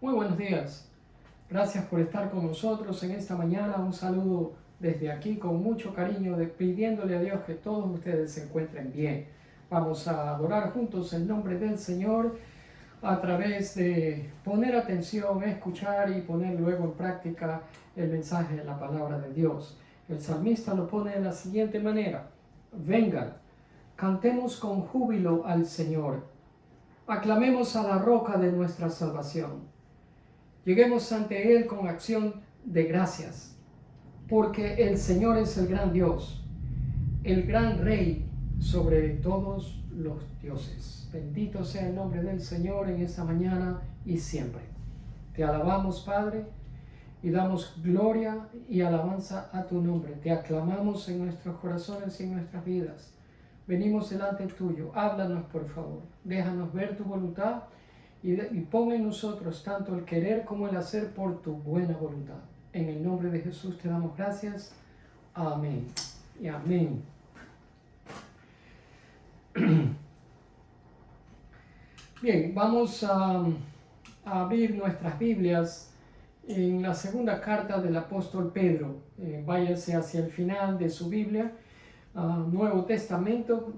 Muy buenos días. Gracias por estar con nosotros en esta mañana. Un saludo desde aquí con mucho cariño, pidiéndole a Dios que todos ustedes se encuentren bien. Vamos a adorar juntos el nombre del Señor a través de poner atención, escuchar y poner luego en práctica el mensaje de la palabra de Dios. El salmista lo pone de la siguiente manera: vengan, cantemos con júbilo al Señor, aclamemos a la roca de nuestra salvación. Lleguemos ante Él con acción de gracias, porque el Señor es el gran Dios, el gran Rey sobre todos los dioses. Bendito sea el nombre del Señor en esta mañana y siempre. Te alabamos, Padre, y damos gloria y alabanza a tu nombre. Te aclamamos en nuestros corazones y en nuestras vidas. Venimos delante tuyo. Háblanos, por favor. Déjanos ver tu voluntad y pon en nosotros tanto el querer como el hacer por tu buena voluntad. En el nombre de Jesús te damos gracias. Amén y amén. Bien, vamos a abrir nuestras Biblias en la segunda carta del apóstol Pedro. Váyase hacia el final de su Biblia. Nuevo Testamento,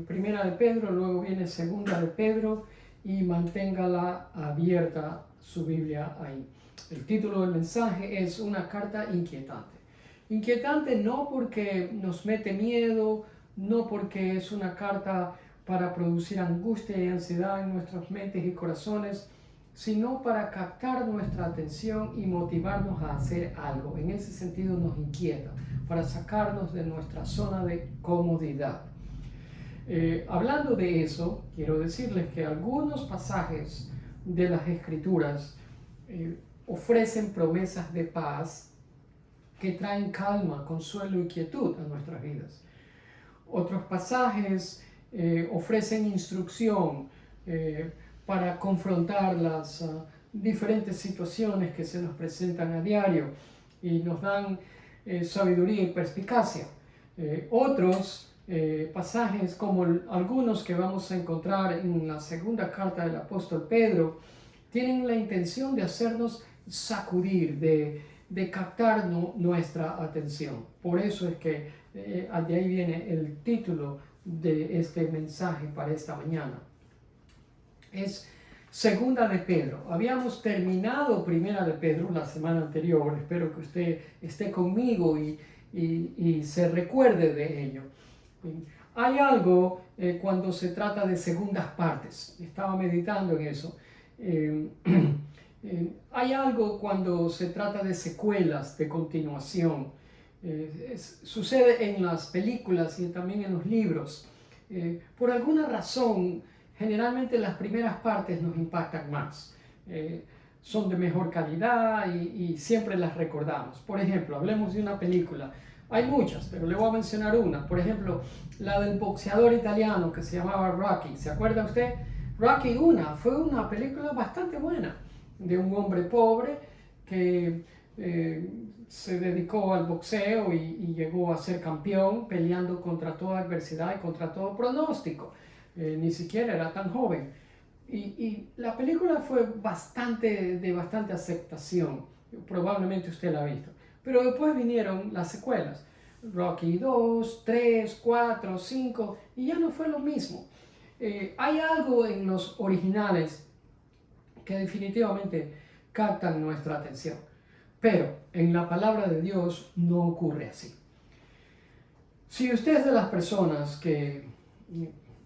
Primera de Pedro, luego viene Segunda de Pedro, y manténgala abierta su Biblia ahí. El título del mensaje es una carta inquietante. Inquietante no porque nos mete miedo, no porque es una carta para producir angustia y ansiedad en nuestras mentes y corazones, sino para captar nuestra atención y motivarnos a hacer algo. En ese sentido nos inquieta, para sacarnos de nuestra zona de comodidad. Hablando de eso, quiero decirles que algunos pasajes de las Escrituras ofrecen promesas de paz que traen calma, consuelo y quietud a nuestras vidas. Otros pasajes ofrecen instrucción para confrontar las diferentes situaciones que se nos presentan a diario y nos dan sabiduría y perspicacia. Otros pasajes, como algunos que vamos a encontrar en la segunda carta del apóstol Pedro, tienen la intención de hacernos sacudir, de captar nuestra atención. Por eso es que de ahí viene el título de este mensaje para esta mañana. Es Segunda de Pedro. Habíamos terminado Primera de Pedro la semana anterior. Espero que usted esté conmigo y se recuerde de ello. Hay algo cuando se trata de segundas partes. Estaba meditando en eso. Hay algo cuando se trata de secuelas, de continuación. Sucede en las películas y también en los libros. Por alguna razón, generalmente las primeras partes nos impactan más. Son de mejor calidad y siempre las recordamos. Por ejemplo, hablemos de una película. Hay muchas, pero le voy a mencionar una. Por ejemplo, la del boxeador italiano que se llamaba Rocky. ¿Se acuerda usted? Rocky 1 fue una película bastante buena, de un hombre pobre que se dedicó al boxeo y llegó a ser campeón, peleando contra toda adversidad y contra todo pronóstico. Ni siquiera era tan joven. Y la película fue de bastante aceptación. Probablemente usted la ha visto. Pero después vinieron las secuelas. Rocky 2, 3, 4, 5, y ya no fue lo mismo. Hay algo en los originales que definitivamente captan nuestra atención. Pero en la palabra de Dios no ocurre así. Si usted es de las personas que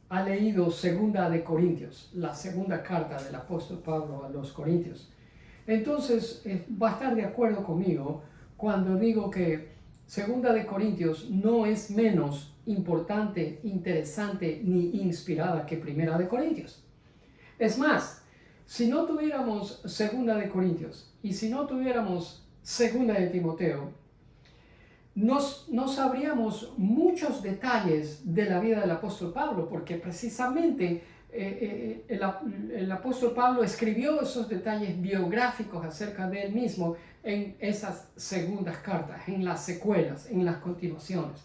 ha leído Segunda de Corintios, la segunda carta del apóstol Pablo a los Corintios, entonces va a estar de acuerdo conmigo cuando digo que Segunda de Corintios no es menos importante, interesante ni inspirada que Primera de Corintios. Es más, si no tuviéramos Segunda de Corintios y si no tuviéramos Segunda de Timoteo, no sabríamos muchos detalles de la vida del apóstol Pablo, porque precisamente el apóstol Pablo escribió esos detalles biográficos acerca de él mismo en esas segundas cartas, en las secuelas, en las continuaciones.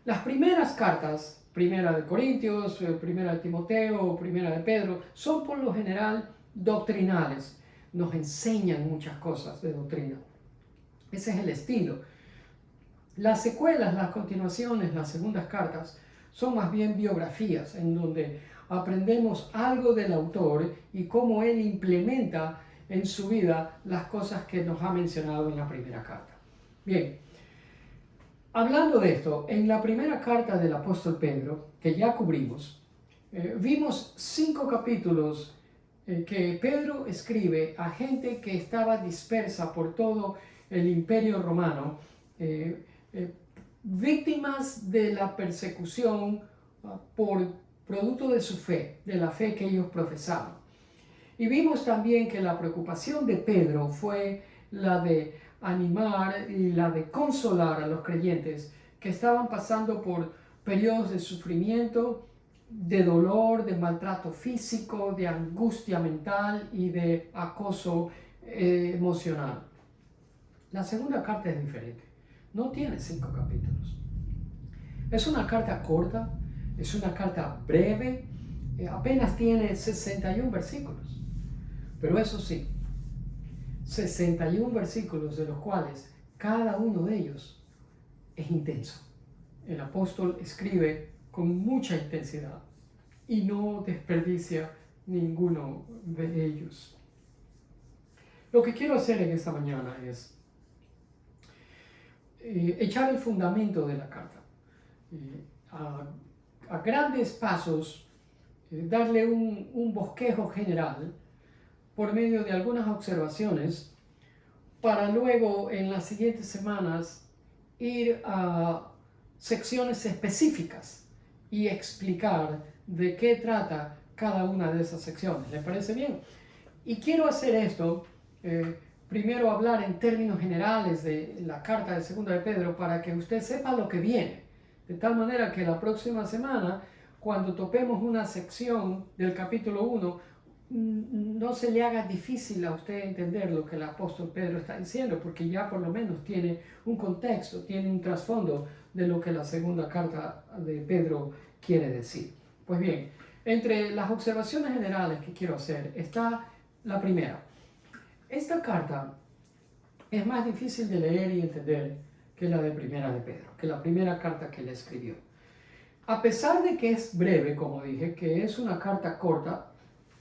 Las primeras cartas, Primera de Corintios, Primera de Timoteo, Primera de Pedro, son por lo general doctrinales. nos enseñan muchas cosas de doctrina. Ese es el estilo. Las secuelas, las continuaciones, las segundas cartas, son más bien biografías en donde aprendemos algo del autor y cómo él implementa en su vida las cosas que nos ha mencionado en la primera carta. Bien, hablando de esto, en la primera carta del apóstol Pedro, que ya cubrimos, vimos 5 capítulos que Pedro escribe a gente que estaba dispersa por todo el imperio romano, víctimas de la persecución por producto de su fe, de la fe que ellos profesaban. Y vimos también que la preocupación de Pedro fue la de animar y la de consolar a los creyentes que estaban pasando por periodos de sufrimiento, de dolor, de maltrato físico, de angustia mental y de acoso emocional. La segunda carta es diferente. No tiene 5 capítulos. Es una carta corta, es una carta breve, apenas tiene 61 versículos. Pero eso sí, 61 versículos de los cuales cada uno de ellos es intenso. El apóstol escribe con mucha intensidad y no desperdicia ninguno de ellos. Lo que quiero hacer en esta mañana es echar el fundamento de la carta. A grandes pasos, darle un bosquejo general por medio de algunas observaciones para luego en las siguientes semanas ir a secciones específicas y explicar de qué trata cada una de esas secciones. ¿Le parece bien? Y quiero hacer esto, primero hablar en términos generales de la carta de Segunda de Pedro para que usted sepa lo que viene, de tal manera que la próxima semana, cuando topemos una sección del capítulo 1, no se le haga difícil a usted entender lo que el apóstol Pedro está diciendo, porque ya por lo menos tiene un contexto, tiene un trasfondo de lo que la segunda carta de Pedro quiere decir. Pues bien, entre las observaciones generales que quiero hacer está la primera. Esta carta es más difícil de leer y entender que la de primera de Pedro, que la primera carta que él escribió. A pesar de que es breve, como dije, que es una carta corta,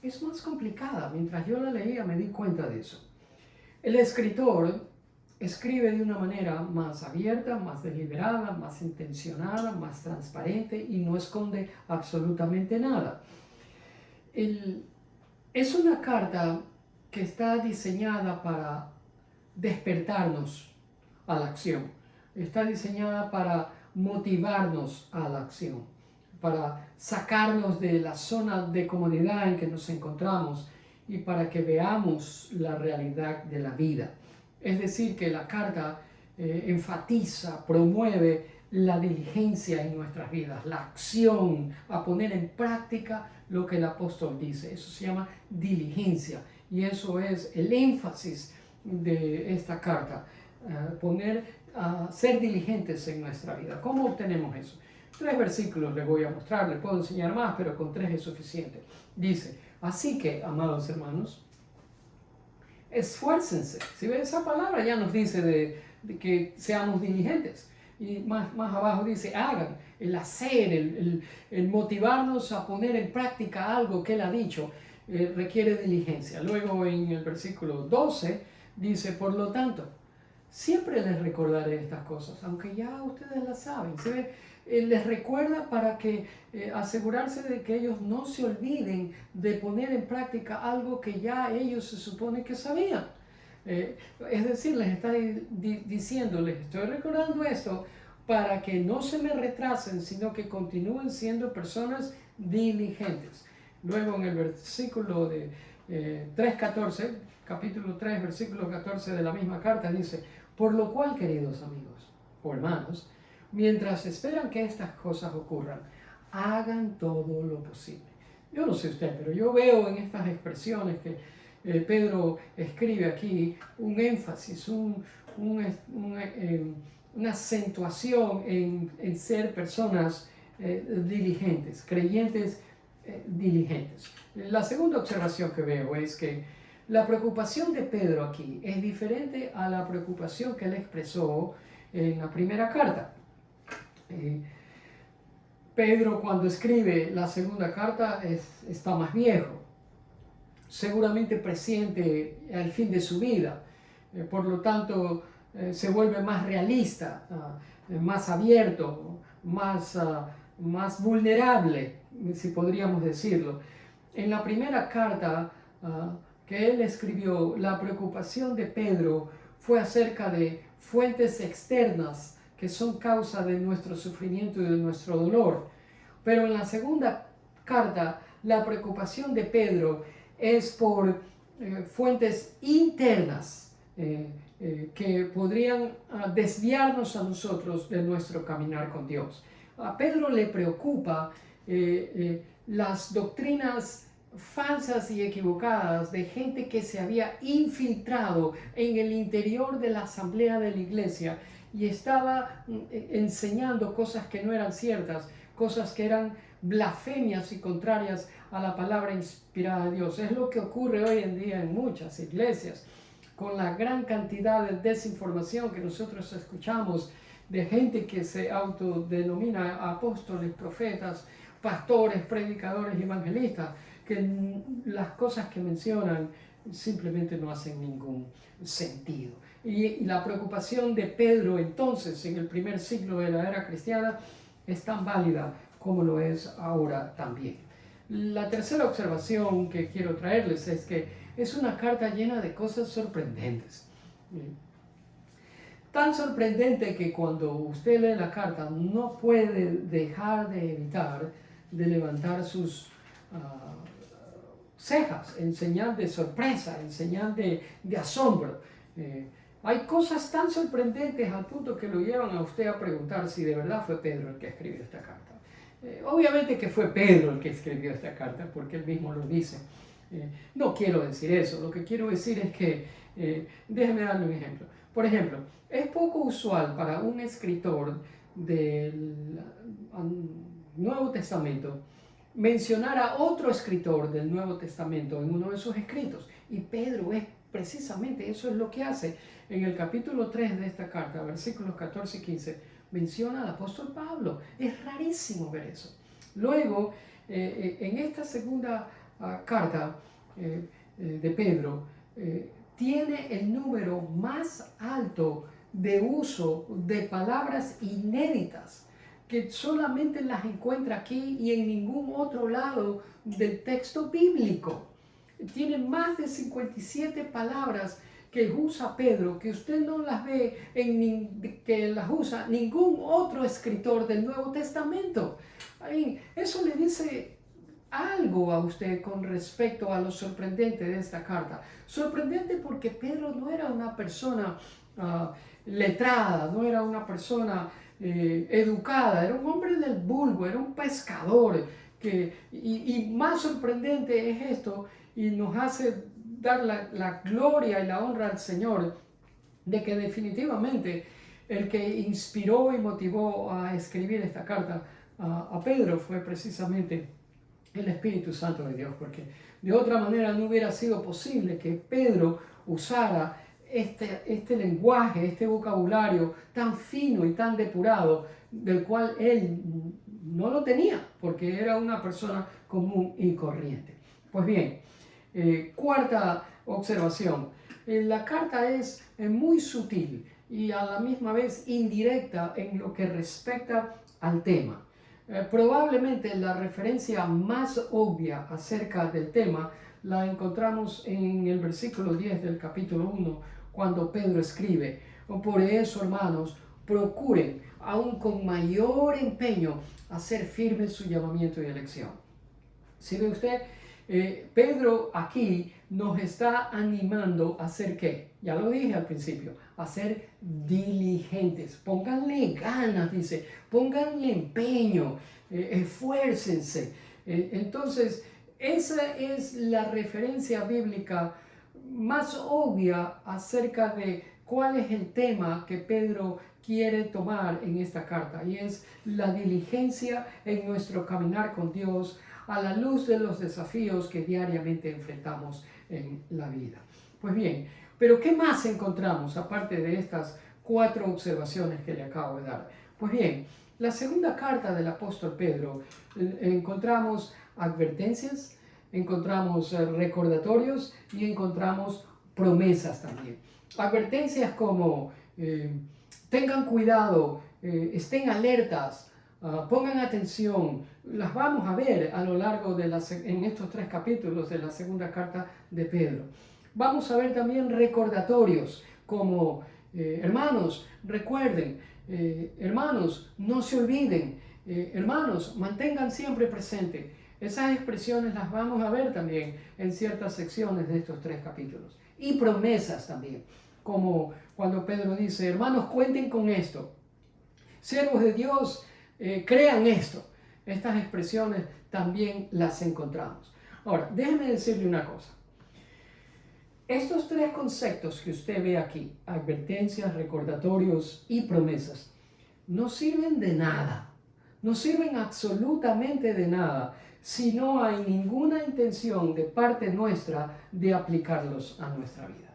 es más complicada. Mientras yo la leía me di cuenta de eso. El escritor escribe de una manera más abierta, más deliberada, más intencionada, más transparente y no esconde absolutamente nada. Es una carta que está diseñada para despertarnos a la acción. Está diseñada para motivarnos a la acción, para sacarnos de la zona de comodidad en que nos encontramos y para que veamos la realidad de la vida. Es decir, que la carta enfatiza, promueve la diligencia en nuestras vidas, la acción, a poner en práctica lo que el apóstol dice. Eso se llama diligencia y eso es el énfasis de esta carta, ser diligentes en nuestra vida. ¿Cómo obtenemos eso? 3 versículos les voy a mostrar, les puedo enseñar más, pero con 3 es suficiente. Dice, así que, amados hermanos, esfuércense. Si ven esa palabra ya nos dice de que seamos diligentes. Y más abajo dice, hagan, el hacer, el motivarnos a poner en práctica algo que él ha dicho, requiere diligencia. Luego en el versículo 12 dice, por lo tanto, siempre les recordaré estas cosas, aunque ya ustedes las saben. ¿Sí? Les recuerda para que asegurarse de que ellos no se olviden de poner en práctica algo que ya ellos se supone que sabían. Es decir, les está diciendo, les estoy recordando esto para que no se me retrasen, sino que continúen siendo personas diligentes. Luego en el versículo de 3:14, capítulo 3, versículo 14 de la misma carta dice, por lo cual, queridos amigos o hermanos, mientras esperan que estas cosas ocurran, hagan todo lo posible. Yo no sé usted, pero yo veo en estas expresiones que Pedro escribe aquí un énfasis, una acentuación en ser personas diligentes, creyentes diligentes. La segunda observación que veo es que La preocupación de Pedro aquí es diferente a la preocupación que él expresó en la primera carta. Pedro, cuando escribe la segunda carta, está más viejo, seguramente presiente al fin de su vida. Por lo tanto, se vuelve más realista, más abierto, más vulnerable, si podríamos decirlo. En la primera carta que él escribió, la preocupación de Pedro fue acerca de fuentes externas que son causa de nuestro sufrimiento y de nuestro dolor. Pero en la segunda carta, la preocupación de Pedro es por fuentes internas que podrían desviarnos a nosotros de nuestro caminar con Dios. A Pedro le preocupa las doctrinas falsas y equivocadas de gente que se había infiltrado en el interior de la asamblea de la iglesia y estaba enseñando cosas que no eran ciertas, cosas que eran blasfemias y contrarias a la palabra inspirada de Dios. Es lo que ocurre hoy en día en muchas iglesias, con la gran cantidad de desinformación que nosotros escuchamos de gente que se autodenomina apóstoles, profetas, pastores, predicadores, evangelistas, que las cosas que mencionan simplemente no hacen ningún sentido. Y la preocupación de Pedro entonces, en el primer siglo de la era cristiana, es tan válida como lo es ahora también. La tercera observación que quiero traerles es que es una carta llena de cosas sorprendentes. Tan sorprendente que cuando usted lee la carta no puede dejar de evitar de levantar sus cejas en señal de sorpresa, en señal de asombro. Hay cosas tan sorprendentes al punto que lo llevan a usted a preguntar si de verdad fue Pedro el que escribió esta carta. Obviamente que fue Pedro el que escribió esta carta, porque él mismo lo dice. No quiero decir eso, lo que quiero decir es que, déjeme darle un ejemplo. Por ejemplo, es poco usual para un escritor del Nuevo Testamento mencionar a otro escritor del Nuevo Testamento en uno de sus escritos. Y Pedro es precisamente eso es lo que hace. En el capítulo 3 de esta carta, versículos 14 y 15, menciona al apóstol Pablo. Es rarísimo ver eso. Luego, en esta segunda carta de Pedro, tiene el número más alto de uso de palabras inéditas, que solamente las encuentra aquí y en ningún otro lado del texto bíblico. Tiene más de 57 palabras que usa Pedro, que usted no las ve, que las usa ningún otro escritor del Nuevo Testamento. Eso le dice algo a usted con respecto a lo sorprendente de esta carta. Sorprendente porque Pedro no era una persona letrada, no era una persona educada, era un hombre del vulgo, era un pescador. Y más sorprendente es esto, y nos hace dar la gloria y la honra al Señor, de que definitivamente el que inspiró y motivó a escribir esta carta a Pedro fue precisamente el Espíritu Santo de Dios, porque de otra manera no hubiera sido posible que Pedro usara este lenguaje, este vocabulario tan fino y tan depurado, del cual él no lo tenía, porque era una persona común y corriente. Pues bien, cuarta observación. La carta es muy sutil y a la misma vez indirecta en lo que respecta al tema. Probablemente la referencia más obvia acerca del tema la encontramos en el versículo 10 del capítulo 1, cuando Pedro escribe: por eso, hermanos, procuren aún con mayor empeño hacer firme su llamamiento y elección. Si ve usted, Pedro aquí nos está animando a ser ¿qué? Ya lo dije al principio, a ser diligentes. Pónganle ganas, dice, pónganle empeño, esfuércense. Entonces, esa es la referencia bíblica más obvia acerca de cuál es el tema que Pedro quiere tomar en esta carta, y es la diligencia en nuestro caminar con Dios a la luz de los desafíos que diariamente enfrentamos en la vida. Pues bien, pero ¿qué más encontramos aparte de estas 4 observaciones que le acabo de dar? Pues bien, la segunda carta del apóstol Pedro encontramos advertencias, encontramos recordatorios y encontramos promesas también. Advertencias como tengan cuidado, estén alertas, pongan atención. Las vamos a ver a lo largo de en estos 3 capítulos de la segunda carta de Pedro. Vamos a ver también recordatorios como hermanos, recuerden, hermanos, no se olviden, hermanos, mantengan siempre presente. Esas expresiones las vamos a ver también en ciertas secciones de estos 3 capítulos. Y promesas también, como cuando Pedro dice, hermanos, cuenten con esto. Siervos de Dios, crean esto. Estas expresiones también las encontramos. Ahora, déjeme decirle una cosa. Estos 3 conceptos que usted ve aquí, advertencias, recordatorios y promesas, no sirven de nada, no sirven absolutamente de nada si no hay ninguna intención de parte nuestra de aplicarlos a nuestra vida.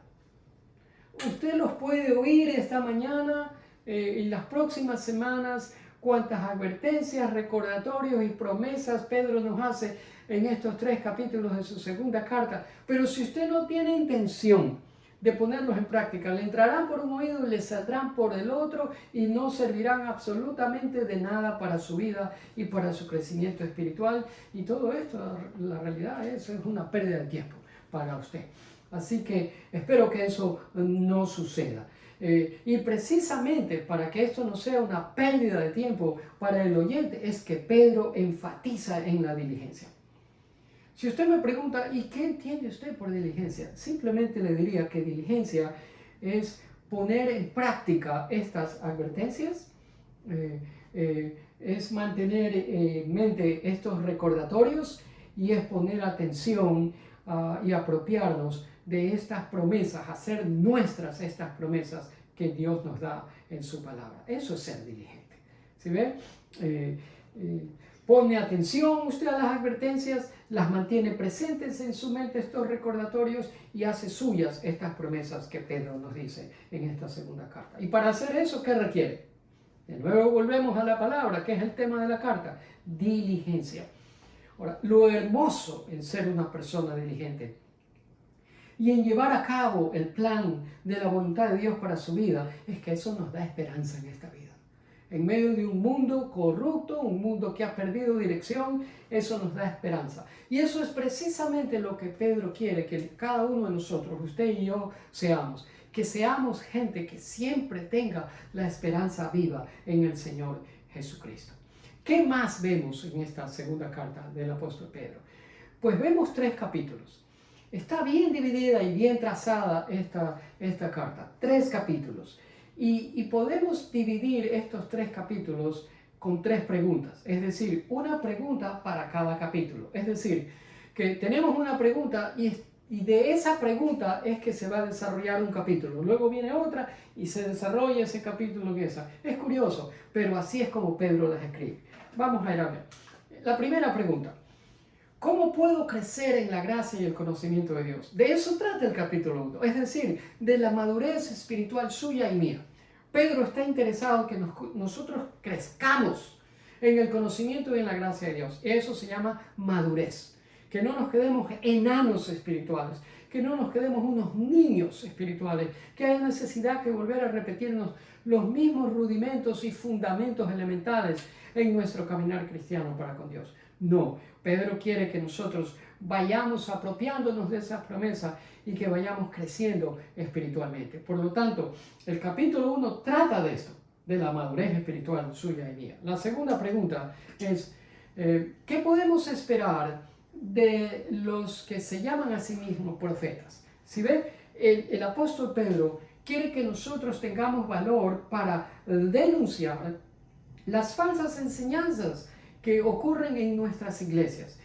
Usted los puede oír esta mañana y las próximas semanas, cuantas advertencias, recordatorios y promesas Pedro nos hace en estos 3 capítulos de su segunda carta, pero si usted no tiene intención de ponerlos en práctica, le entrarán por un oído y le saldrán por el otro y no servirán absolutamente de nada para su vida y para su crecimiento espiritual. Y todo esto, la realidad es una pérdida de tiempo para usted. Así que espero que eso no suceda. Y precisamente para que esto no sea una pérdida de tiempo para el oyente, es que Pedro enfatiza en la diligencia. Si usted me pregunta, ¿y qué entiende usted por diligencia? Simplemente le diría que diligencia es poner en práctica estas advertencias, es mantener en mente estos recordatorios y es poner atención y apropiarnos de estas promesas, hacer nuestras estas promesas que Dios nos da en su palabra. Eso es ser diligente. ¿Sí ve? Pone atención usted a las advertencias, las mantiene presentes en su mente estos recordatorios y hace suyas estas promesas que Pedro nos dice en esta segunda carta. Y para hacer eso, ¿qué requiere? De nuevo volvemos a la palabra, que es el tema de la carta, diligencia. Ahora, lo hermoso en ser una persona diligente y en llevar a cabo el plan de la voluntad de Dios para su vida es que eso nos da esperanza en esta vida. En medio de un mundo corrupto, un mundo que ha perdido dirección, eso nos da esperanza. Y eso es precisamente lo que Pedro quiere que cada uno de nosotros, usted y yo, seamos. Que seamos gente que siempre tenga la esperanza viva en el Señor Jesucristo. ¿Qué más vemos en esta segunda carta del apóstol Pedro? Pues vemos 3 capítulos. Está bien dividida y bien trazada esta carta. 3 capítulos. Y podemos dividir estos 3 capítulos con 3 preguntas. Es decir, una pregunta para cada capítulo. Es decir, que tenemos una pregunta y de esa pregunta es que se va a desarrollar un capítulo. Luego viene otra y se desarrolla ese capítulo que esa. Es curioso, pero así es como Pedro las escribe. Vamos a ir a ver. La primera pregunta. ¿Cómo puedo crecer en la gracia y el conocimiento de Dios? De eso trata el capítulo 1, es decir, de la madurez espiritual suya y mía. Pedro está interesado en que nosotros crezcamos en el conocimiento y en la gracia de Dios. Eso se llama madurez. Que no nos quedemos enanos espirituales, que no nos quedemos unos niños espirituales, que haya necesidad de volver a repetirnos los mismos rudimentos y fundamentos elementales en nuestro caminar cristiano para con Dios. No, Pedro quiere que nosotros vayamos apropiándonos de esas promesas y que vayamos creciendo espiritualmente. Por lo tanto, el capítulo 1 trata de esto, de la madurez espiritual suya y mía. La segunda pregunta es, ¿qué podemos esperar de los que se llaman a sí mismos profetas? Si ve, el apóstol Pedro quiere que nosotros tengamos valor para denunciar las falsas enseñanzas que ocurren en nuestras iglesias.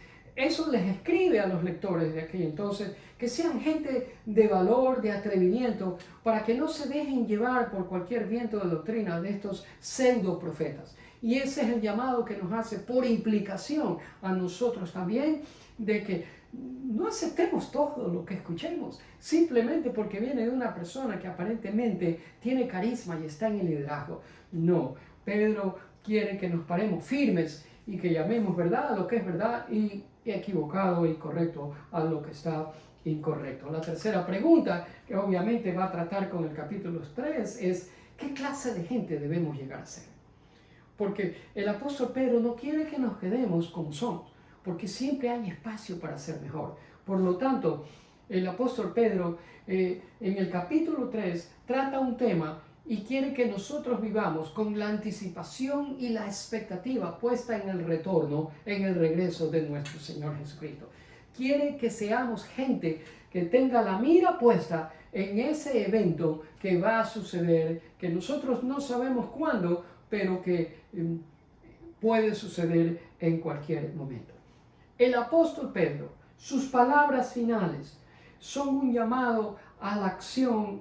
eso les escribe a los lectores de aquí entonces, que sean gente de valor, de atrevimiento, para que no se dejen llevar por cualquier viento de doctrina de estos pseudo profetas. Y ese es el llamado que nos hace por implicación a nosotros también, de que no aceptemos todo lo que escuchemos, simplemente porque viene de una persona que aparentemente tiene carisma y está en el liderazgo. No, Pedro quiere que nos paremos firmes y que llamemos verdad a lo que es verdad y equivocado y correcto a lo que está incorrecto. La tercera pregunta, que obviamente va a tratar con el capítulo 3, es ¿qué clase de gente debemos llegar a ser? Porque el apóstol Pedro no quiere que nos quedemos como somos, porque siempre hay espacio para ser mejor. Por lo tanto, el apóstol Pedro en el capítulo 3 trata un tema y quiere que nosotros vivamos con la anticipación y la expectativa puesta en el retorno, en el regreso de nuestro Señor Jesucristo. Quiere que seamos gente que tenga la mira puesta en ese evento que va a suceder, que nosotros no sabemos cuándo, pero que puede suceder en cualquier momento. El apóstol Pedro, sus palabras finales, son un llamado a la acción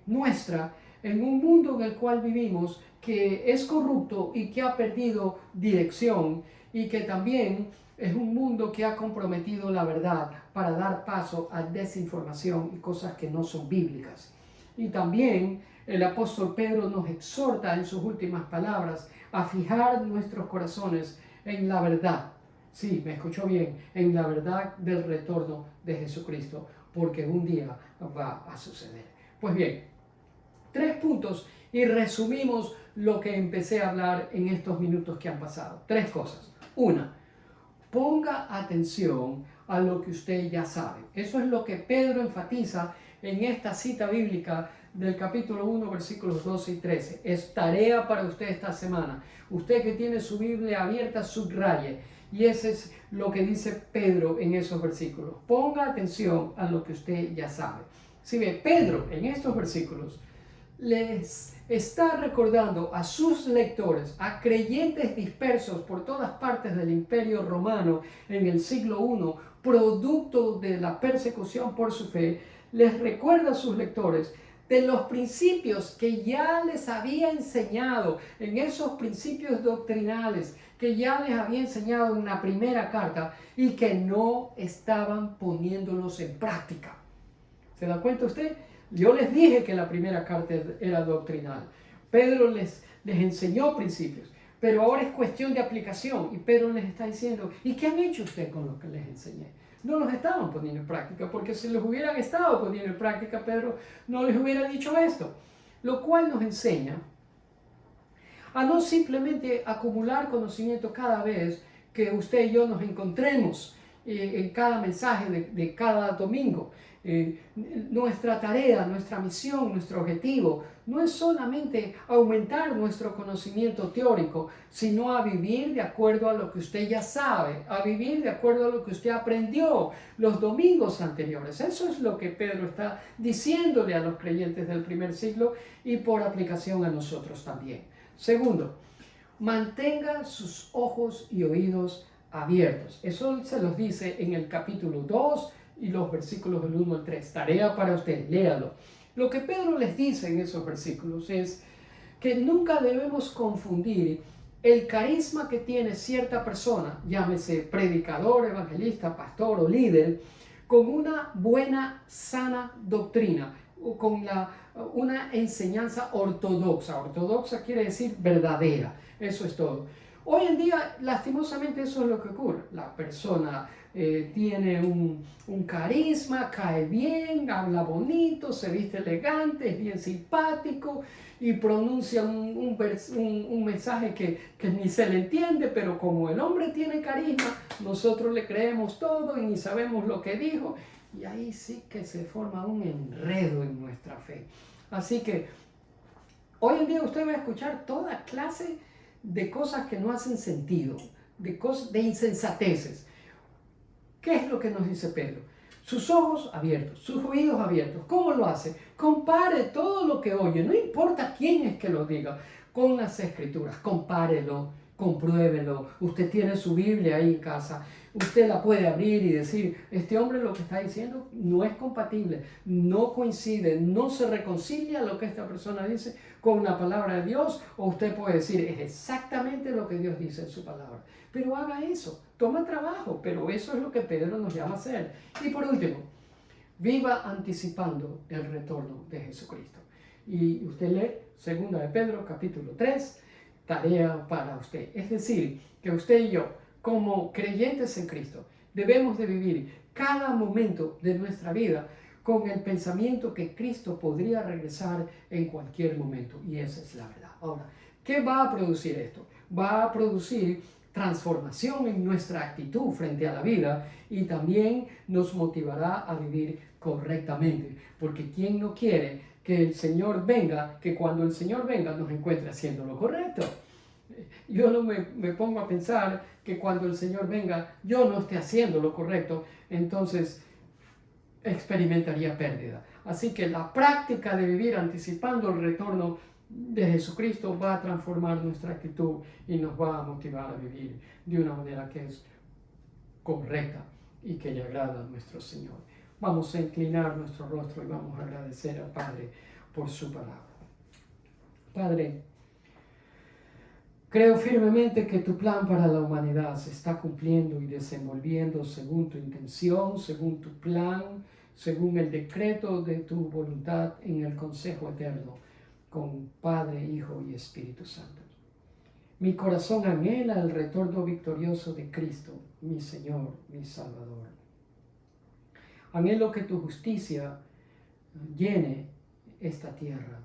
nuestra en un mundo en el cual vivimos que es corrupto y que ha perdido dirección y que también es un mundo que ha comprometido la verdad para dar paso a desinformación y cosas que no son bíblicas. Y también el apóstol Pedro nos exhorta en sus últimas palabras a fijar nuestros corazones en la verdad. Sí, me escuchó bien, en la verdad del retorno de Jesucristo, porque un día va a suceder. Pues bien, 3 puntos y resumimos lo que empecé a hablar en estos minutos que han pasado. 3 cosas. 1, ponga atención a lo que usted ya sabe. Eso es lo que Pedro enfatiza en esta cita bíblica del capítulo 1, versículos 12 y 13. Es tarea para usted esta semana. Usted que tiene su Biblia abierta, subraye. Y ese es lo que dice Pedro en esos versículos. Ponga atención a lo que usted ya sabe. Si ve, Pedro en estos versículos les está recordando a sus lectores, a creyentes dispersos por todas partes del Imperio Romano en el siglo I, producto de la persecución por su fe, les recuerda a sus lectores de los principios que ya les había enseñado, en esos principios doctrinales que ya les había enseñado en la primera carta y que no estaban poniéndolos en práctica. ¿Se da cuenta usted? Yo les dije que la primera carta era doctrinal. Pedro les enseñó principios, pero ahora es cuestión de aplicación y Pedro les está diciendo, ¿y qué han hecho ustedes con lo que les enseñé? No los estaban poniendo en práctica, porque si los hubieran estado poniendo en práctica, Pedro no les hubiera dicho esto. Lo cual nos enseña a no simplemente acumular conocimiento cada vez que usted y yo nos encontremos en cada mensaje de cada domingo. Nuestra tarea, nuestra misión, nuestro objetivo no es solamente aumentar nuestro conocimiento teórico, sino a vivir de acuerdo a lo que usted ya sabe, a vivir de acuerdo a lo que usted aprendió los domingos anteriores. Eso es lo que Pedro está diciéndole a los creyentes del primer siglo y por aplicación a nosotros también. Segundo, mantenga sus ojos y oídos abiertos. Eso se los dice en el capítulo 2 y los versículos del 1 al 3. Tarea para usted, léalo. Lo que Pedro les dice en esos versículos es que nunca debemos confundir el carisma que tiene cierta persona, llámese predicador, evangelista, pastor o líder, con una buena, sana doctrina, o con una enseñanza ortodoxa. Ortodoxa quiere decir verdadera, eso es todo. Hoy en día, lastimosamente, eso es lo que ocurre. La persona tiene un carisma, cae bien, habla bonito, se viste elegante, es bien simpático y pronuncia un mensaje que ni se le entiende, pero como el hombre tiene carisma, nosotros le creemos todo y ni sabemos lo que dijo. Y ahí sí que se forma un enredo en nuestra fe. Así que hoy en día usted va a escuchar toda clase de cosas que no hacen sentido, de insensateces. ¿Qué es lo que nos dice Pedro? Sus ojos abiertos, sus oídos abiertos. ¿Cómo lo hace? Compare todo lo que oye, no importa quién es que lo diga, con las escrituras. Compárelo, compruébelo. Usted tiene su Biblia ahí en casa. usted la puede abrir y decir, este hombre lo que está diciendo no es compatible, no coincide, no se reconcilia lo que esta persona dice con la palabra de Dios, o usted puede decir, es exactamente lo que Dios dice en su palabra. Pero haga eso, toma trabajo, pero eso es lo que Pedro nos llama a hacer. Y por último, viva anticipando el retorno de Jesucristo. Y usted lee 2 de Pedro capítulo 3, tarea para usted. Es decir, que usted y yo, como creyentes en Cristo, debemos de vivir cada momento de nuestra vida con el pensamiento que Cristo podría regresar en cualquier momento. Y esa es la verdad. Ahora, ¿qué va a producir esto? Va a producir transformación en nuestra actitud frente a la vida y también nos motivará a vivir correctamente. Porque ¿quién no quiere que el Señor venga, que cuando el Señor venga nos encuentre haciendo lo correcto? Yo no me pongo a pensar que cuando el Señor venga yo no esté haciendo lo correcto, entonces experimentaría pérdida. Así que la práctica de vivir anticipando el retorno de Jesucristo va a transformar nuestra actitud y nos va a motivar a vivir de una manera que es correcta y que le agrada a nuestro Señor. Vamos a inclinar nuestro rostro y vamos a agradecer al Padre por su palabra. Padre, creo firmemente que tu plan para la humanidad se está cumpliendo y desenvolviendo según tu intención, según tu plan, según el decreto de tu voluntad en el consejo eterno con Padre, Hijo y Espíritu Santo. Mi corazón anhela el retorno victorioso de Cristo, mi Señor, mi Salvador. Anhelo que tu justicia llene esta tierra,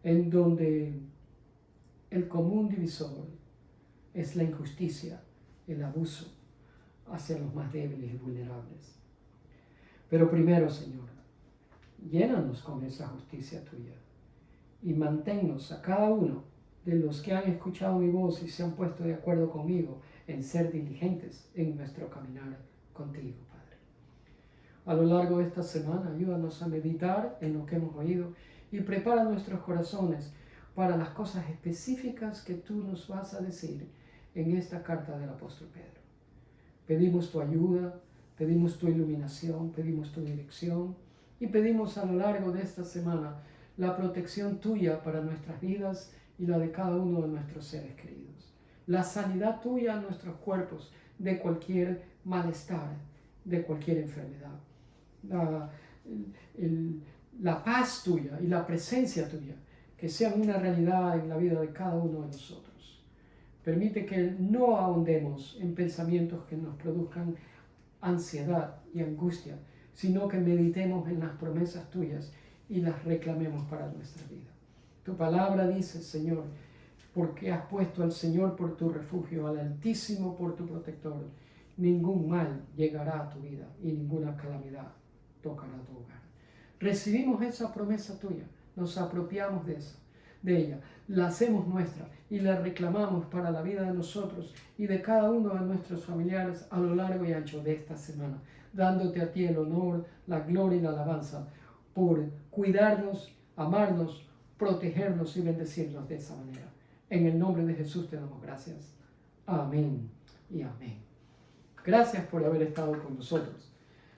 en donde el común divisor es la injusticia, el abuso hacia los más débiles y vulnerables. Pero primero, Señor, llénanos con esa justicia tuya y manténnos a cada uno de los que han escuchado mi voz y se han puesto de acuerdo conmigo en ser diligentes en nuestro caminar contigo, Padre. A lo largo de esta semana, ayúdanos a meditar en lo que hemos oído y prepara nuestros corazones para las cosas específicas que tú nos vas a decir en esta carta del apóstol Pedro. Pedimos tu ayuda, pedimos tu iluminación, pedimos tu dirección y pedimos a lo largo de esta semana la protección tuya para nuestras vidas y la de cada uno de nuestros seres queridos. La sanidad tuya a nuestros cuerpos de cualquier malestar, de cualquier enfermedad. La paz tuya y la presencia tuya que sean una realidad en la vida de cada uno de nosotros. Permite que no ahondemos en pensamientos que nos produzcan ansiedad y angustia, sino que meditemos en las promesas tuyas y las reclamemos para nuestra vida. Tu palabra dice, Señor, porque has puesto al Señor por tu refugio, al Altísimo por tu protector, ningún mal llegará a tu vida y ninguna calamidad tocará tu hogar. Recibimos esa promesa tuya, nos apropiamos de ella, la hacemos nuestra y la reclamamos para la vida de nosotros y de cada uno de nuestros familiares a lo largo y ancho de esta semana, dándote a ti el honor, la gloria y la alabanza por cuidarnos, amarnos, protegernos y bendecirnos de esa manera. En el nombre de Jesús te damos gracias. Amén y amén. Gracias por haber estado con nosotros.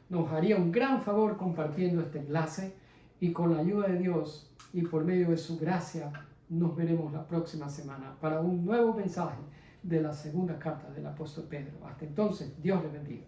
Nos haría un gran favor compartiendo este enlace y con la ayuda de Dios y por medio de su gracia nos veremos la próxima semana para un nuevo mensaje de la segunda carta del apóstol Pedro. Hasta entonces, Dios le bendiga.